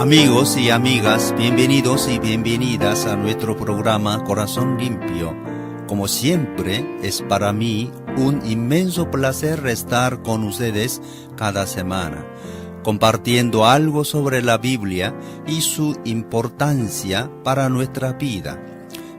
Amigos y amigas, bienvenidos y bienvenidas a nuestro programa Corazón Limpio. Como siempre, es para mí un inmenso placer estar con ustedes cada semana, compartiendo algo sobre la Biblia y su importancia para nuestra vida.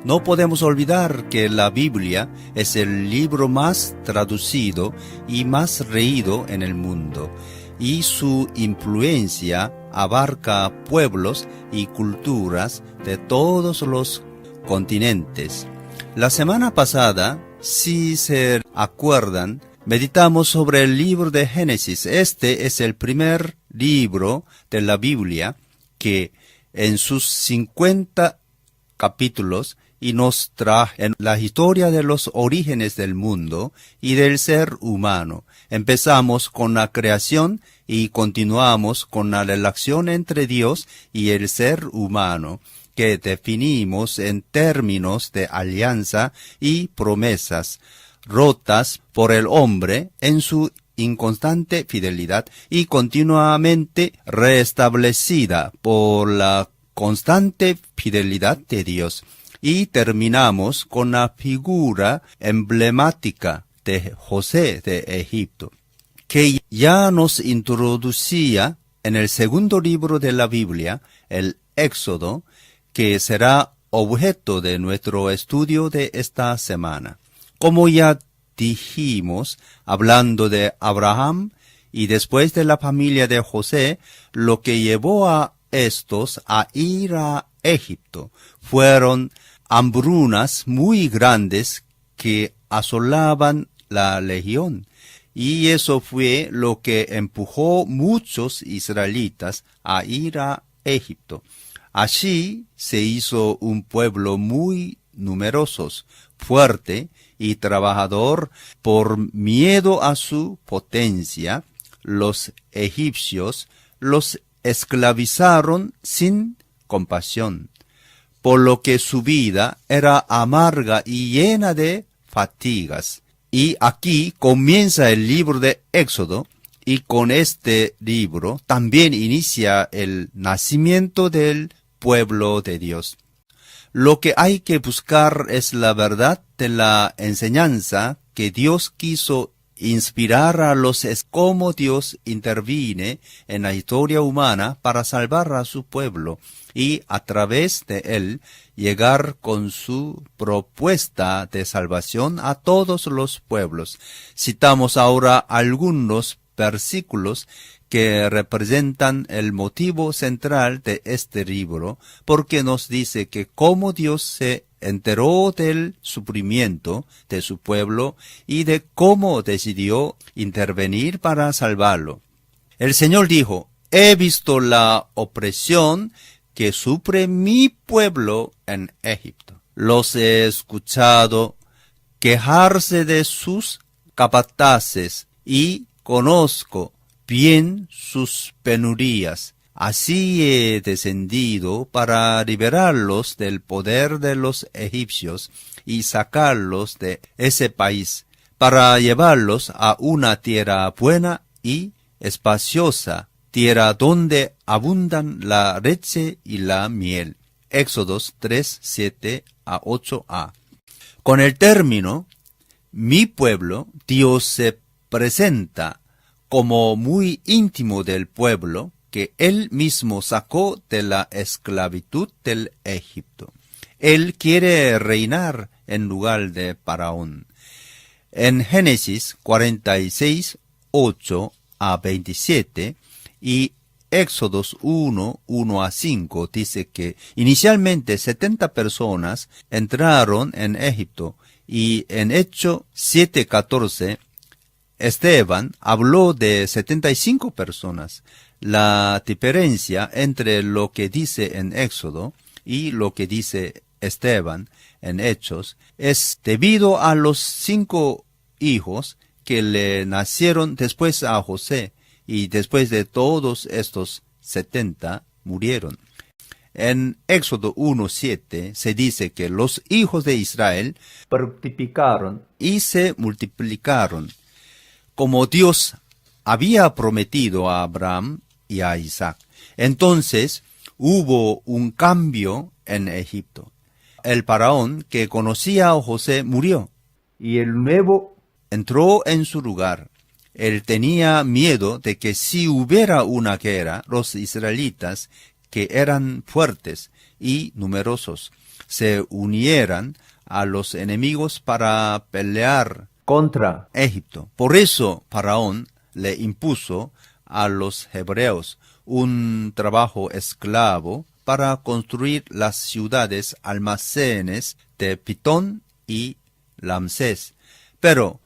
No podemos olvidar que la Biblia es el libro más traducido y más leído en el mundo, y su influencia abarca pueblos y culturas de todos los continentes. La semana pasada, si se acuerdan, meditamos sobre el libro de Génesis. Este es el primer libro de la Biblia que en sus 50 capítulos y nos trae en la historia de los orígenes del mundo y del ser humano. Empezamos con la creación y continuamos con la relación entre Dios y el ser humano, que definimos en términos de alianza y promesas, rotas por el hombre en su inconstante fidelidad y continuamente restablecida por la constante fidelidad de Dios. Y terminamos con la figura emblemática de José de Egipto, que ya nos introducía en el segundo libro de la Biblia, el Éxodo, que será objeto de nuestro estudio de esta semana. Como ya dijimos, hablando de Abraham y después de la familia de José, lo que llevó a estos a ir a Egipto fueron hambrunas muy grandes que asolaban la región. Y eso fue lo que empujó muchos israelitas a ir a Egipto. Allí se hizo un pueblo muy numeroso, fuerte y trabajador. Por miedo a su potencia, los egipcios los esclavizaron sin compasión, por lo que su vida era amarga y llena de fatigas. Y aquí comienza el libro de Éxodo, y con este libro también inicia el nacimiento del pueblo de Dios. Lo que hay que buscar es la verdad de la enseñanza que Dios quiso inspirar a los, es cómo Dios interviene en la historia humana para salvar a su pueblo y a través de él llegar con su propuesta de salvación a todos los pueblos. Citamos ahora algunos versículos que representan el motivo central de este libro, porque nos dice que cómo Dios se enteró del sufrimiento de su pueblo y de cómo decidió intervenir para salvarlo. El Señor dijo: he visto la opresión que sufre mi pueblo en Egipto. Los he escuchado quejarse de sus capataces y conozco bien sus penurias. Así he descendido para liberarlos del poder de los egipcios y sacarlos de ese país, para llevarlos a una tierra buena y espaciosa, tierra donde abundan la leche y la miel. Éxodos 3, 7 a 8a. Con el término mi pueblo, Dios se presenta como muy íntimo del pueblo que él mismo sacó de la esclavitud del Egipto. Él quiere reinar en lugar de Faraón. En Génesis 46, 8 a 27 y Éxodos 1, 1 a 5 dice que inicialmente 70 personas entraron en Egipto, y en Hecho 7, 14 Esteban habló de 75 personas. La diferencia entre lo que dice en Éxodo y lo que dice Esteban en Hechos es debido a los 5 hijos que le nacieron después a José, y después de todos estos 70 murieron. En Éxodo 1:7 se dice que los hijos de Israel fructificaron y se multiplicaron, como Dios había prometido a Abraham y a Isaac. Entonces, hubo un cambio en Egipto. El faraón que conocía a José murió y el nuevo entró en su lugar. Él tenía miedo de que si hubiera una guerra, los israelitas, que eran fuertes y numerosos, se unieran a los enemigos para pelear contra Egipto. Por eso Faraón le impuso a los hebreos un trabajo esclavo para construir las ciudades almacenes de Pitón y Ramsés. Pero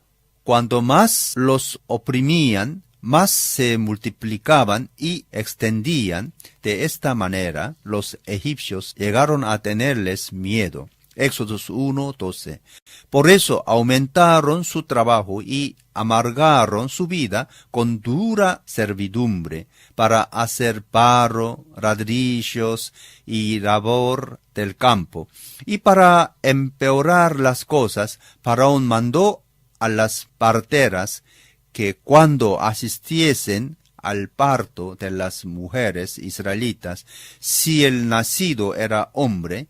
cuanto más los oprimían, más se multiplicaban y extendían. De esta manera, los egipcios llegaron a tenerles miedo. Éxodos 1:12. Por eso aumentaron su trabajo y amargaron su vida con dura servidumbre para hacer barro, ladrillos y labor del campo. Y para empeorar las cosas, Faraón mandó a las parteras que cuando asistiesen al parto de las mujeres israelitas, si el nacido era hombre,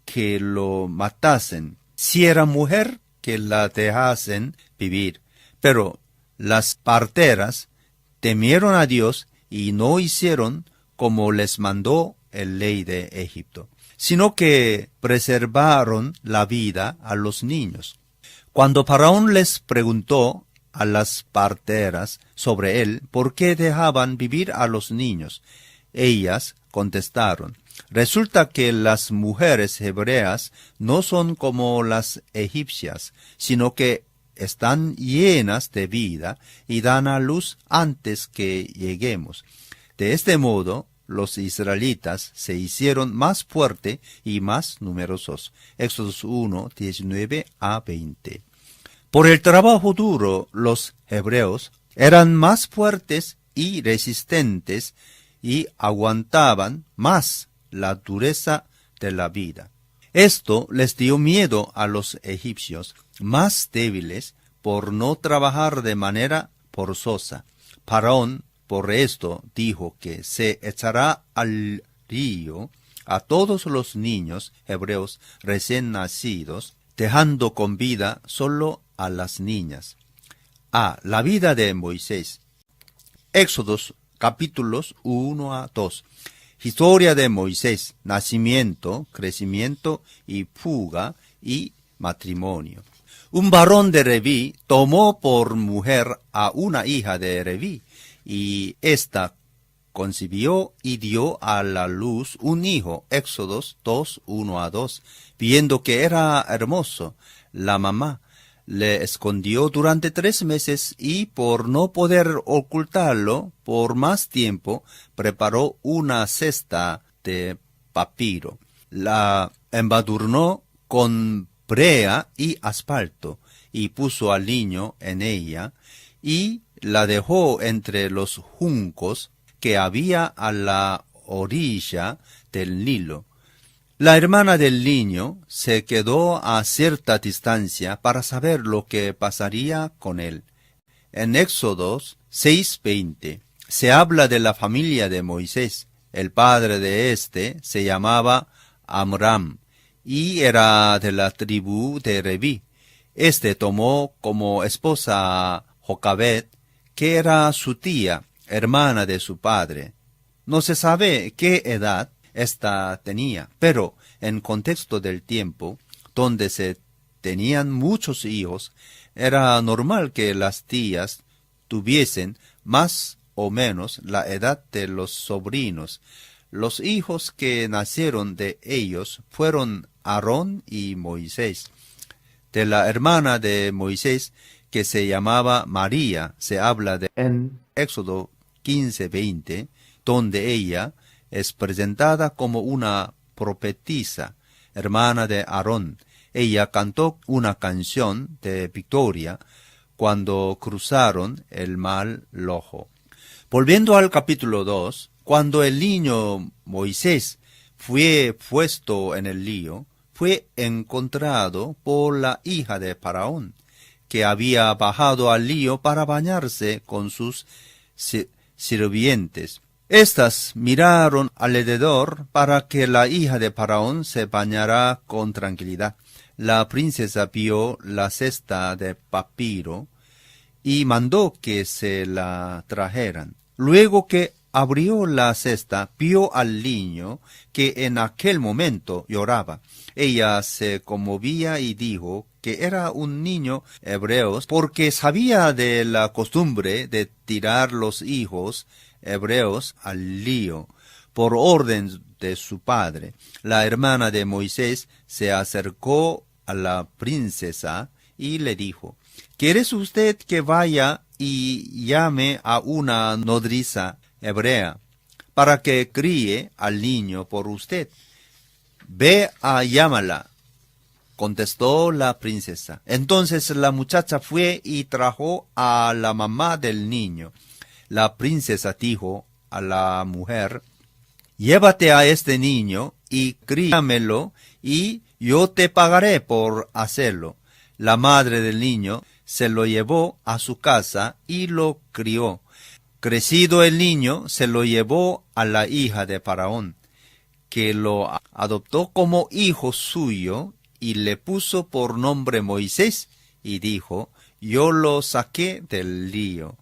que lo matasen; si era mujer, que la dejasen vivir. Pero las parteras temieron a Dios y no hicieron como les mandó el rey de Egipto, sino que preservaron la vida a los niños. Cuando Faraón les preguntó a las parteras sobre él por qué dejaban vivir a los niños, ellas contestaron: resulta que las mujeres hebreas no son como las egipcias, sino que están llenas de vida y dan a luz antes que lleguemos. De este modo, los israelitas se hicieron más fuertes y más numerosos. Éxodos 1:19-20. Por el trabajo duro, los hebreos eran más fuertes y resistentes y aguantaban más la dureza de la vida. Esto les dio miedo a los egipcios, más débiles, por no trabajar de manera forzosa. Faraón, por esto, dijo que se echará al río a todos los niños hebreos recién nacidos, dejando con vida solo a las niñas. La vida de Moisés. Éxodos capítulos 1-2. Historia de Moisés: nacimiento, crecimiento y fuga y matrimonio. Un varón de Leví tomó por mujer a una hija de Leví, y ésta concibió y dio a la luz un hijo. Éxodos 2:1-2. Viendo que era hermoso, la mamá le escondió durante 3 meses y, por no poder ocultarlo por más tiempo, preparó una cesta de papiro. La embadurnó con brea y asfalto y puso al niño en ella y la dejó entre los juncos que había a la orilla del Nilo. La hermana del niño se quedó a cierta distancia para saber lo que pasaría con él. En Éxodos 6:20 se habla de la familia de Moisés. El padre de éste se llamaba Amram y era de la tribu de Leví. Este tomó como esposa a Jocabed, que era su tía, hermana de su padre. No se sabe qué edad ésta tenía, pero en contexto del tiempo, donde se tenían muchos hijos, era normal que las tías tuviesen más o menos la edad de los sobrinos. Los hijos que nacieron de ellos fueron Aarón y Moisés. De la hermana de Moisés, que se llamaba María, se habla en Éxodo 15:20, donde ella es presentada como una profetisa, hermana de Aarón. Ella cantó una canción de victoria cuando cruzaron el mar Rojo. Volviendo al capítulo 2, cuando el niño Moisés fue puesto en el río, fue encontrado por la hija de Faraón, que había bajado al río para bañarse con sus sirvientes. Estas miraron alrededor para que la hija de Faraón se bañara con tranquilidad. La princesa vio la cesta de papiro y mandó que se la trajeran. Luego que abrió la cesta, vio al niño que en aquel momento lloraba. Ella se conmovía y dijo que era un niño hebreo porque sabía de la costumbre de tirar los hijos hebreos al río por orden de su padre. La hermana de Moisés se acercó a la princesa y le dijo: ¿Quiere usted que vaya y llame a una nodriza hebrea para que críe al niño por usted? Ve a llámala, contestó la princesa. Entonces la muchacha fue y trajo a la mamá del niño. La princesa dijo a la mujer: llévate a este niño y críamelo, y yo te pagaré por hacerlo. La madre del niño se lo llevó a su casa y lo crió. Crecido el niño, se lo llevó a la hija de Faraón, que lo adoptó como hijo suyo y le puso por nombre Moisés, y dijo: yo lo saqué del río.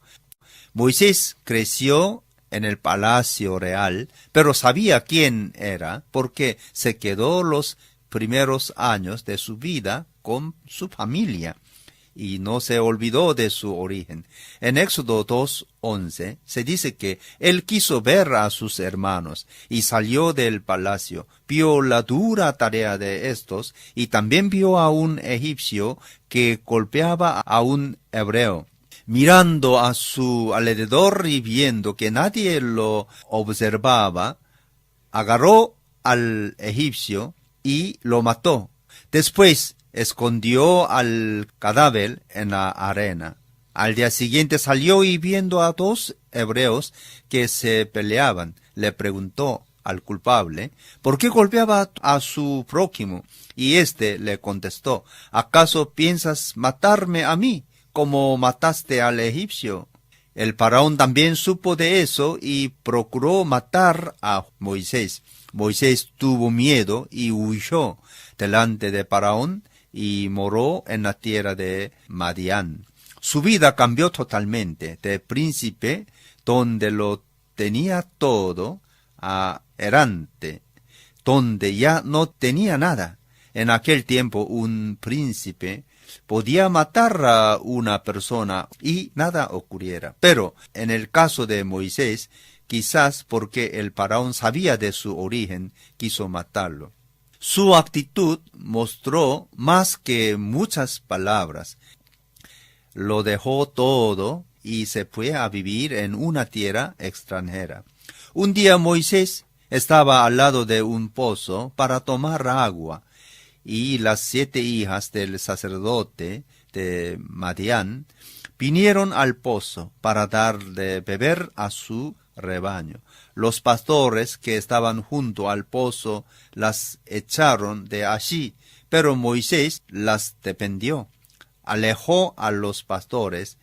Moisés creció en el palacio real, pero sabía quién era, porque se quedó los primeros años de su vida con su familia y no se olvidó de su origen. En Éxodo 2:11 se dice que él quiso ver a sus hermanos y salió del palacio, vio la dura tarea de estos y también vio a un egipcio que golpeaba a un hebreo. Mirando a su alrededor y viendo que nadie lo observaba, agarró al egipcio y lo mató. Después escondió al cadáver en la arena. Al día siguiente salió y viendo a dos hebreos que se peleaban, le preguntó al culpable: ¿por qué golpeaba a su prójimo? Y éste le contestó: ¿acaso piensas matarme a mí, como mataste al egipcio? El faraón también supo de eso y procuró matar a Moisés. Moisés tuvo miedo y huyó delante de Faraón y moró en la tierra de Madián. Su vida cambió totalmente, de príncipe, donde lo tenía todo, a errante, donde ya no tenía nada. En aquel tiempo un príncipe podía matar a una persona y nada ocurriera. Pero en el caso de Moisés, quizás porque el faraón sabía de su origen, quiso matarlo. Su actitud mostró más que muchas palabras. Lo dejó todo y se fue a vivir en una tierra extranjera. Un día Moisés estaba al lado de un pozo para tomar agua, y las 7 hijas del sacerdote de Madián vinieron al pozo para dar de beber a su rebaño. Los pastores que estaban junto al pozo las echaron de allí, pero Moisés las defendió. Alejó a los pastores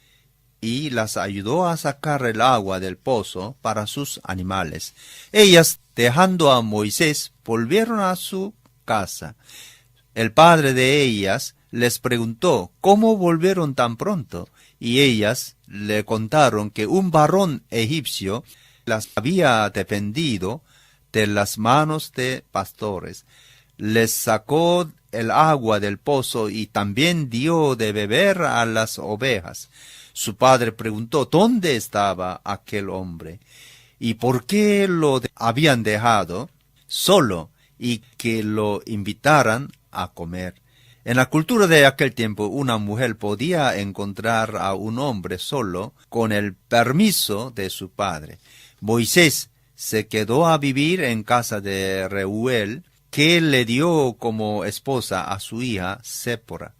y las ayudó a sacar el agua del pozo para sus animales. Ellas, dejando a Moisés, volvieron a su casa. El padre de ellas les preguntó cómo volvieron tan pronto, y ellas le contaron que un varón egipcio las había defendido de las manos de pastores. Les sacó el agua del pozo y también dio de beber a las ovejas. Su padre preguntó dónde estaba aquel hombre y por qué lo habían dejado solo y que lo invitaran a comer. En la cultura de aquel tiempo, una mujer podía encontrar a un hombre solo con el permiso de su padre. Moisés se quedó a vivir en casa de Reuel, que le dio como esposa a su hija Séphora.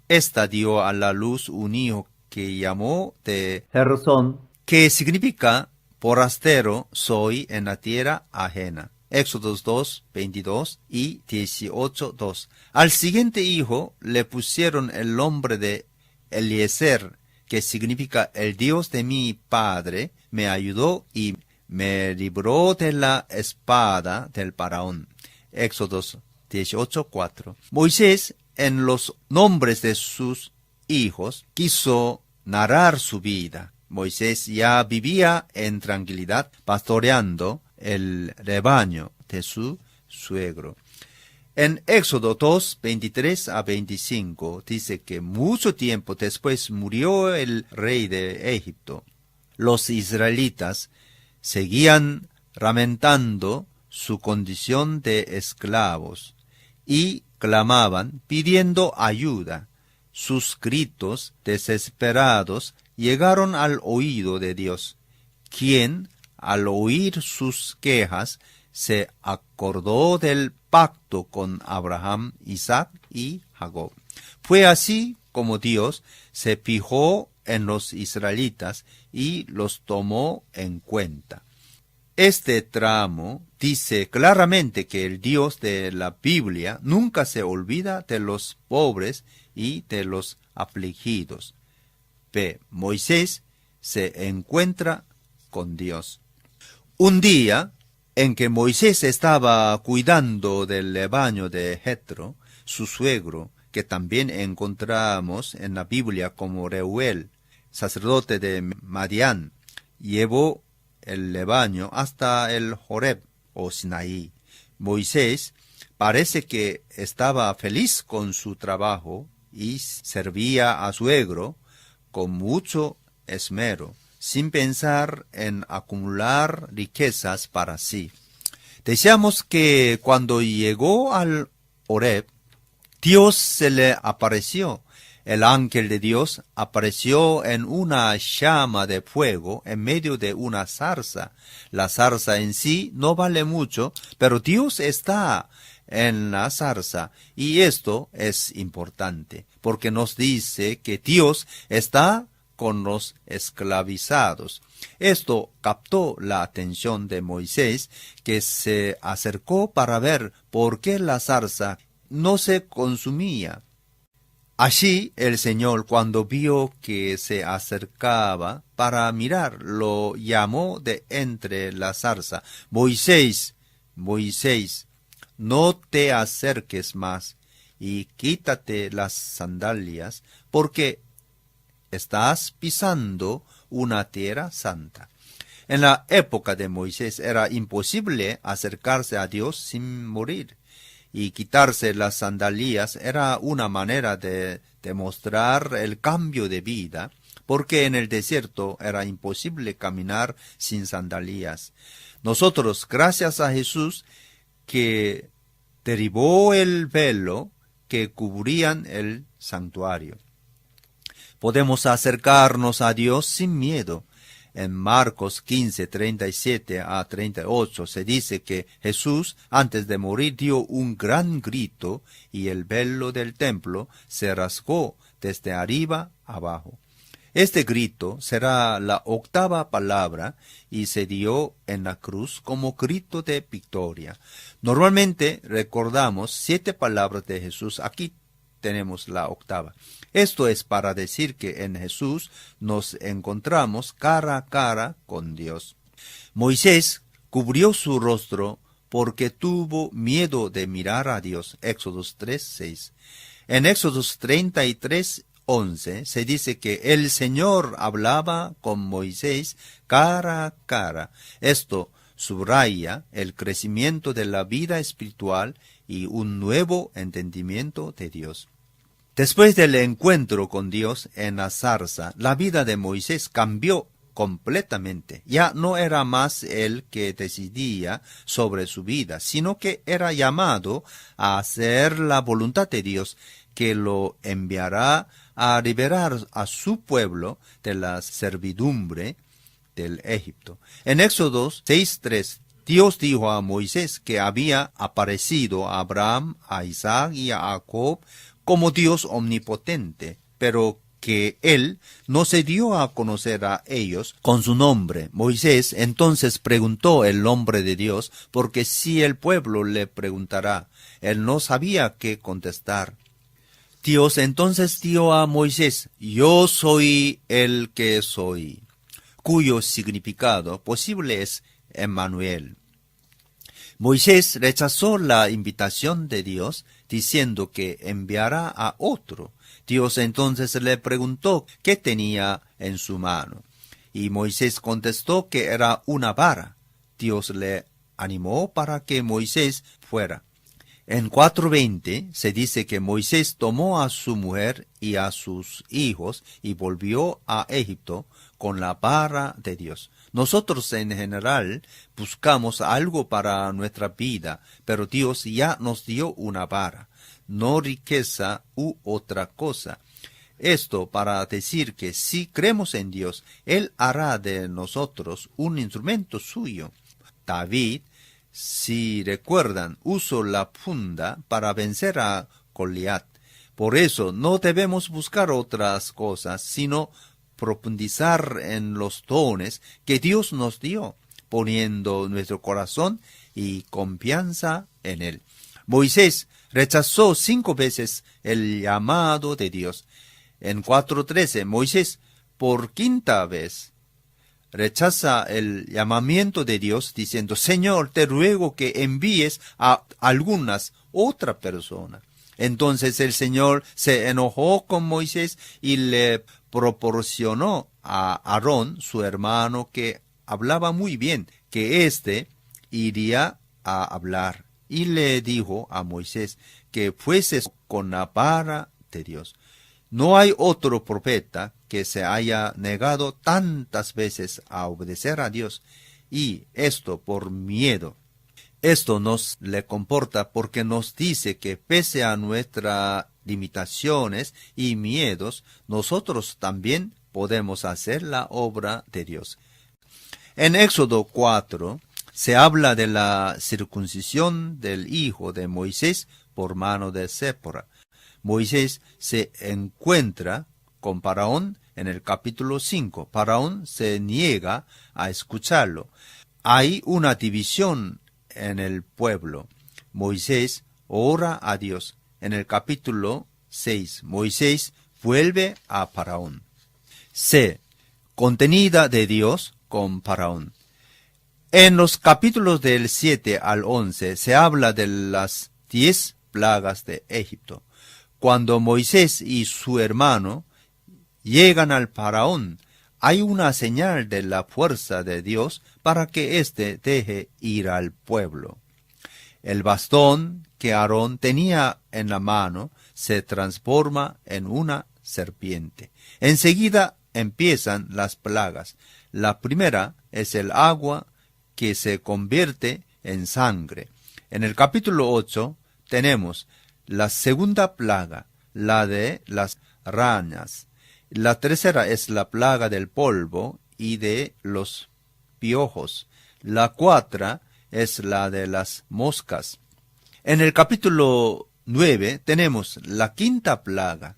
Esta dio a la luz un hijo que llamó de Gersón, que significa forastero soy en la tierra ajena. Éxodos 2, 22 y 18:2. Al siguiente hijo le pusieron el nombre de Eliezer, que significa el Dios de mi padre me ayudó y me libró de la espada del faraón. Éxodos 18:4. Moisés, en los nombres de sus hijos, quiso narrar su vida. Moisés ya vivía en tranquilidad, pastoreando el rebaño de su suegro. En Éxodo 2, 23 a 25, dice que mucho tiempo después murió el rey de Egipto. Los israelitas seguían lamentando su condición de esclavos y clamaban pidiendo ayuda. Sus gritos desesperados llegaron al oído de Dios, quien, al oír sus quejas, se acordó del pacto con Abraham, Isaac y Jacob. Fue así como Dios se fijó en los israelitas y los tomó en cuenta. Este tramo dice claramente que el Dios de la Biblia nunca se olvida de los pobres y de los afligidos. B. Moisés se encuentra con Dios. Un día en que Moisés estaba cuidando del rebaño de Jetro, su suegro, que también encontramos en la Biblia como Reuel, sacerdote de Madián, llevó el rebaño hasta el Horeb o Sinaí. Moisés parece que estaba feliz con su trabajo y servía a su suegro con mucho esmero, sin pensar en acumular riquezas para sí. Deseamos que cuando llegó al Horeb, Dios se le apareció. El ángel de Dios apareció en una llama de fuego en medio de una zarza. La zarza en sí no vale mucho, pero Dios está en la zarza, y esto es importante, porque nos dice que Dios está con los esclavizados. Esto captó la atención de Moisés, que se acercó para ver por qué la zarza no se consumía. Allí el Señor, cuando vio que se acercaba para mirar, lo llamó de entre la zarza: Moisés, Moisés, no te acerques más, y quítate las sandalias, porque estás pisando una tierra santa. En la época de Moisés era imposible acercarse a Dios sin morir, y quitarse las sandalias era una manera de demostrar el cambio de vida, porque en el desierto era imposible caminar sin sandalias. Nosotros, gracias a Jesús, que derribó el velo que cubrían el santuario, podemos acercarnos a Dios sin miedo. En Marcos 15, 37 a 38 se dice que Jesús, antes de morir, dio un gran grito y el velo del templo se rasgó desde arriba abajo. Este grito será la octava palabra y se dio en la cruz como grito de victoria. Normalmente recordamos 7 palabras de Jesús. Aquí tenemos la octava. Esto es para decir que en Jesús nos encontramos cara a cara con Dios. Moisés cubrió su rostro porque tuvo miedo de mirar a Dios. Éxodos 3, 6. En Éxodos 33, 11 se dice que el Señor hablaba con Moisés cara a cara. Esto subraya el crecimiento de la vida espiritual y un nuevo entendimiento de Dios. Después del encuentro con Dios en la zarza, la vida de Moisés cambió completamente. Ya no era más él que decidía sobre su vida, sino que era llamado a hacer la voluntad de Dios, que lo enviará a liberar a su pueblo de la servidumbre del Egipto. En Éxodo 6:3, Dios dijo a Moisés que había aparecido a Abraham, a Isaac y a Jacob como Dios omnipotente, pero que él no se dio a conocer a ellos con su nombre. Moisés entonces preguntó el nombre de Dios, porque si el pueblo le preguntara, él no sabía qué contestar. Dios entonces dijo a Moisés: yo soy el que soy, cuyo significado posible es Emmanuel. Moisés rechazó la invitación de Dios, diciendo que enviará a otro. Dios entonces le preguntó qué tenía en su mano. Y Moisés contestó que era una vara. Dios le animó para que Moisés fuera. En 4:20 se dice que Moisés tomó a su mujer y a sus hijos y volvió a Egipto con la vara de Dios. Nosotros en general buscamos algo para nuestra vida, pero Dios ya nos dio una vara, no riqueza u otra cosa. Esto para decir que si creemos en Dios, Él hará de nosotros un instrumento suyo. David, si recuerdan, usó la funda para vencer a Goliat. Por eso no debemos buscar otras cosas, sino profundizar en los dones que Dios nos dio, poniendo nuestro corazón y confianza en Él. Moisés rechazó 5 veces el llamado de Dios. En 4:13, Moisés, por 5ª vez, rechaza el llamamiento de Dios diciendo, Señor, te ruego que envíes a algunas otra persona. Entonces el Señor se enojó con Moisés y le proporcionó a Aarón, su hermano, que hablaba muy bien, que éste iría a hablar. Y le dijo a Moisés que fuese con la vara de Dios. No hay otro profeta que se haya negado tantas veces a obedecer a Dios, y esto por miedo. Esto nos le comporta porque nos dice que pese a nuestras limitaciones y miedos, nosotros también podemos hacer la obra de Dios. En Éxodo 4 se habla de la circuncisión del hijo de Moisés por mano de Séfora. Moisés se encuentra con Faraón en el capítulo 5. Faraón se niega a escucharlo. Hay una división en el pueblo. Moisés ora a Dios. En el capítulo 6, Moisés vuelve a Faraón. C. Contenida de Dios con Faraón. En los capítulos del 7 al 11 se habla de las 10 plagas de Egipto. Cuando Moisés y su hermano llegan al Faraón, hay una señal de la fuerza de Dios para que éste deje ir al pueblo. El bastón que Aarón tenía en la mano se transforma en una serpiente. Enseguida empiezan las plagas. La primera es el agua que se convierte en sangre. En el capítulo 8 tenemos la segunda plaga, la de las ranas. La tercera es la plaga del polvo y de los piojos. La cuarta es la de las moscas. En el capítulo 9 tenemos la quinta plaga,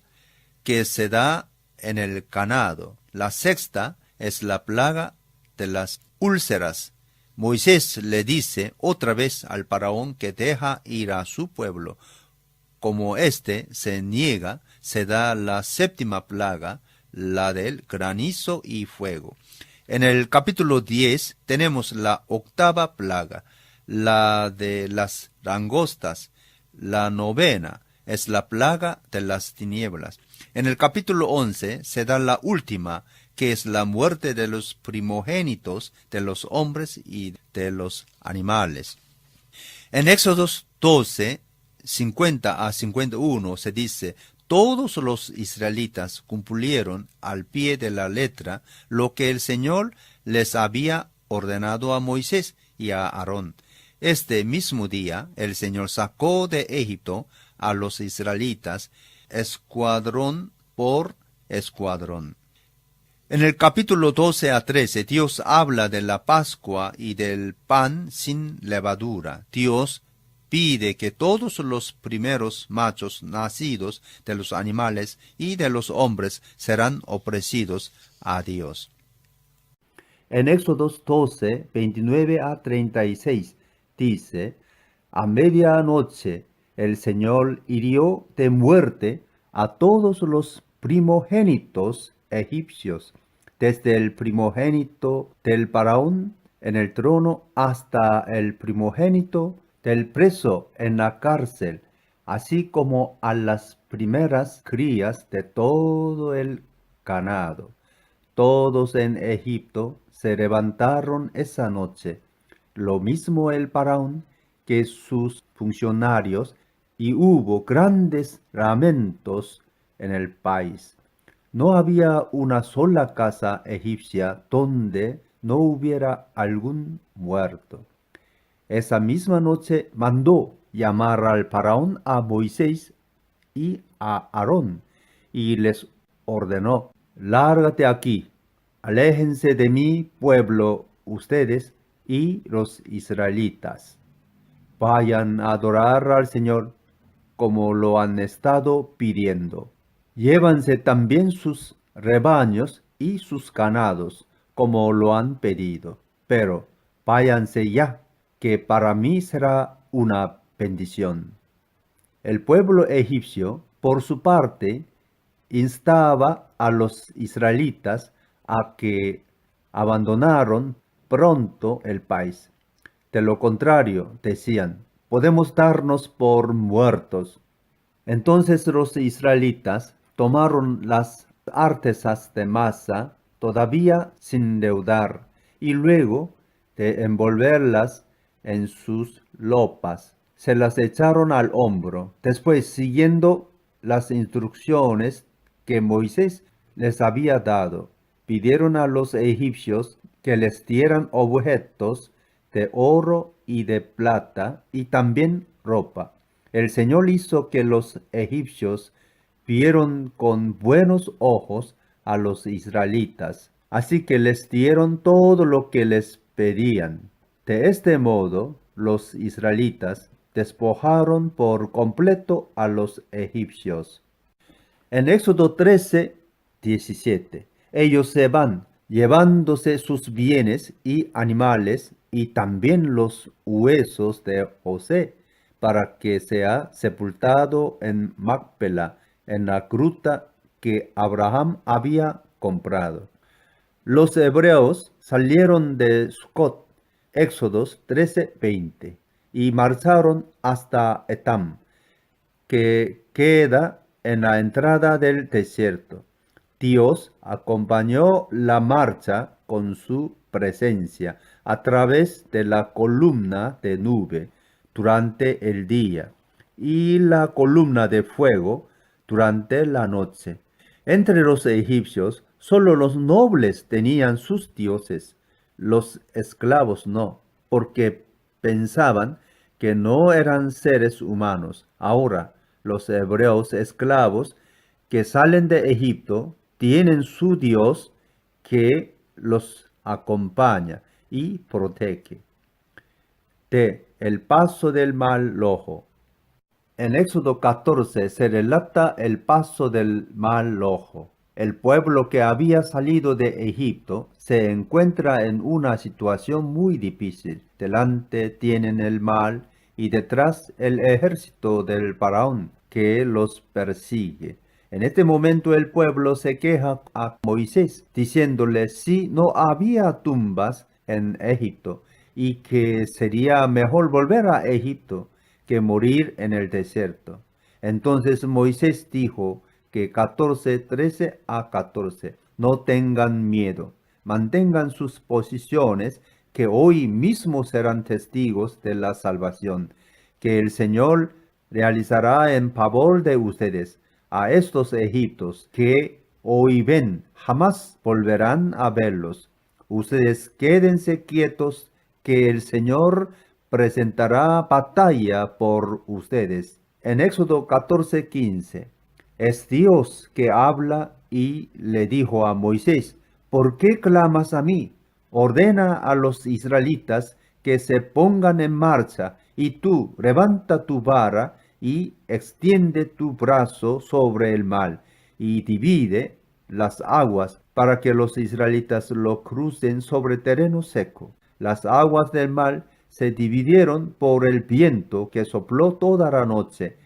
que se da en el ganado. La sexta es la plaga de las úlceras. Moisés le dice otra vez al faraón que deja ir a su pueblo. Como éste se niega, se da la séptima plaga, la del granizo y fuego. En el capítulo 10 tenemos la octava plaga, la de las langostas. La novena es la plaga de las tinieblas. En el capítulo 11 se da la última, que es la muerte de los primogénitos de los hombres y de los animales. En Éxodo 12, 50 a 51 se dice, todos los israelitas cumplieron al pie de la letra lo que el Señor les había ordenado a Moisés y a Aarón. Este mismo día el Señor sacó de Egipto a los israelitas, escuadrón por escuadrón. En el capítulo 12 a 13 Dios habla de la Pascua y del pan sin levadura. Dios pide que todos los primeros machos nacidos de los animales y de los hombres serán ofrecidos a Dios. En Éxodo 12, 29 a 36 dice, a medianoche el Señor hirió de muerte a todos los primogénitos egipcios, desde el primogénito del faraón en el trono hasta el primogénito del preso en la cárcel, así como a las primeras crías de todo el ganado. Todos en Egipto se levantaron esa noche, lo mismo el faraón que sus funcionarios, y hubo grandes lamentos en el país. No había una sola casa egipcia donde no hubiera algún muerto. Esa misma noche mandó llamar al faraón a Moisés y a Aarón, y les ordenó: lárgate aquí, aléjense de mi pueblo ustedes y los israelitas. Vayan a adorar al Señor como lo han estado pidiendo. Llévanse también sus rebaños y sus ganados, como lo han pedido. Pero váyanse ya, que para mí será una bendición. El pueblo egipcio, por su parte, instaba a los israelitas a que abandonaron pronto el país. De lo contrario, decían, podemos darnos por muertos. Entonces los israelitas tomaron las artesas de masa todavía sin leudar, y luego de envolverlas en sus lopas, se las echaron al hombro. Después, siguiendo las instrucciones que Moisés les había dado, pidieron a los egipcios que les dieran objetos de oro y de plata y también ropa. El Señor hizo que los egipcios vieron con buenos ojos a los israelitas, así que les dieron todo lo que les pedían. De este modo, los israelitas despojaron por completo a los egipcios. En Éxodo 13:17, ellos se van, llevándose sus bienes y animales y también los huesos de José, para que sea sepultado en Macpela, en la gruta que Abraham había comprado. Los hebreos salieron de Sucot, Éxodos 13:20, y marcharon hasta Etam, que queda en la entrada del desierto. Dios acompañó la marcha con su presencia a través de la columna de nube durante el día y la columna de fuego durante la noche. Entre los egipcios, solo los nobles tenían sus dioses, los esclavos no, porque pensaban que no eran seres humanos. Ahora, los hebreos esclavos que salen de Egipto tienen su Dios que los acompaña y protege. El paso del Mar Rojo. En Éxodo 14 se relata el paso del Mar Rojo. El pueblo que había salido de Egipto se encuentra en una situación muy difícil. Delante tienen el mar y detrás el ejército del faraón que los persigue. En este momento el pueblo se queja a Moisés, diciéndole si no había tumbas en Egipto y que sería mejor volver a Egipto que morir en el desierto. Entonces Moisés dijo que 13 a 14, no tengan miedo, mantengan sus posiciones, que hoy mismo serán testigos de la salvación, que el Señor realizará en favor de ustedes. A estos egipcios que hoy ven, jamás volverán a verlos. Ustedes quédense quietos, que el Señor presentará batalla por ustedes. En Éxodo 14:15, es Dios que habla y le dijo a Moisés: ¿por qué clamas a mí? Ordena a los israelitas que se pongan en marcha, y tú levanta tu vara y extiende tu brazo sobre el mar, y divide las aguas para que los israelitas lo crucen sobre terreno seco. Las aguas del mar se dividieron por el viento que sopló toda la noche,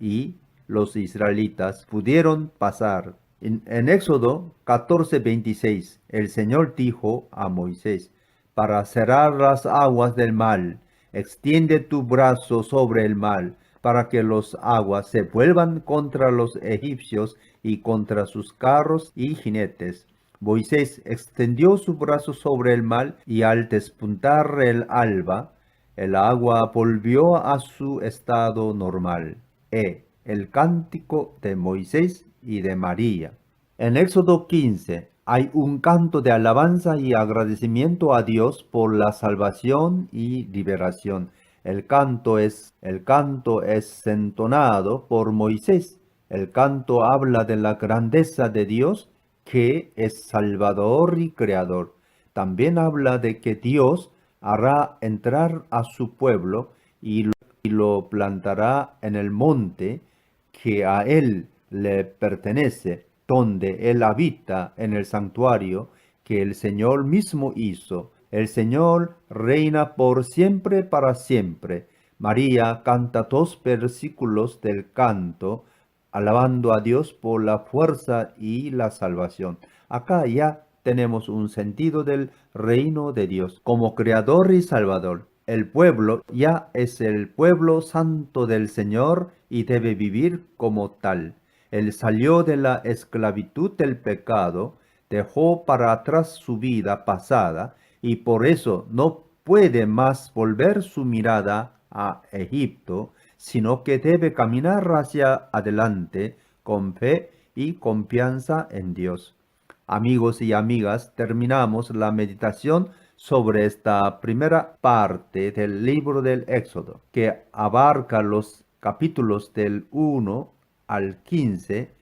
y los israelitas pudieron pasar. En Éxodo 14:26, el Señor dijo a Moisés: para cerrar las aguas del mar. Extiende tu brazo sobre el mar, para que las aguas se vuelvan contra los egipcios y contra sus carros y jinetes. Moisés extendió su brazo sobre el mar y al despuntar el alba, el agua volvió a su estado normal. El cántico de Moisés y de María. En Éxodo 15 hay un canto de alabanza y agradecimiento a Dios por la salvación y liberación. El canto es entonado por Moisés. El canto habla de la grandeza de Dios, que es Salvador y Creador. También habla de que Dios hará entrar a su pueblo y lo plantará en el monte que a él le pertenece, donde él habita en el santuario que el Señor mismo hizo. El Señor reina por siempre para siempre. María canta 2 versículos del canto, alabando a Dios por la fuerza y la salvación. Acá ya tenemos un sentido del reino de Dios como creador y salvador. El pueblo ya es el pueblo santo del Señor y debe vivir como tal. Él salió de la esclavitud del pecado, dejó para atrás su vida pasada y por eso no puede más volver su mirada a Egipto, sino que debe caminar hacia adelante con fe y confianza en Dios. Amigos y amigas, terminamos la meditación sobre esta primera parte del libro del Éxodo, que abarca los capítulos del 1 al 15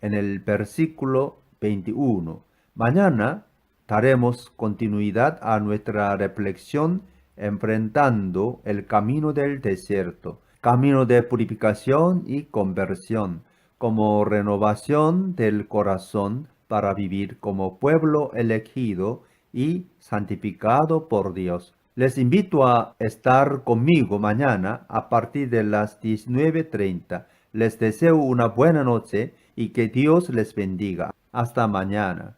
en el versículo 21. Mañana daremos continuidad a nuestra reflexión enfrentando el camino del desierto, camino de purificación y conversión, como renovación del corazón para vivir como pueblo elegido y santificado por Dios. Les invito a estar conmigo mañana a partir de las 19:30. Les deseo una buena noche y que Dios les bendiga. Hasta mañana.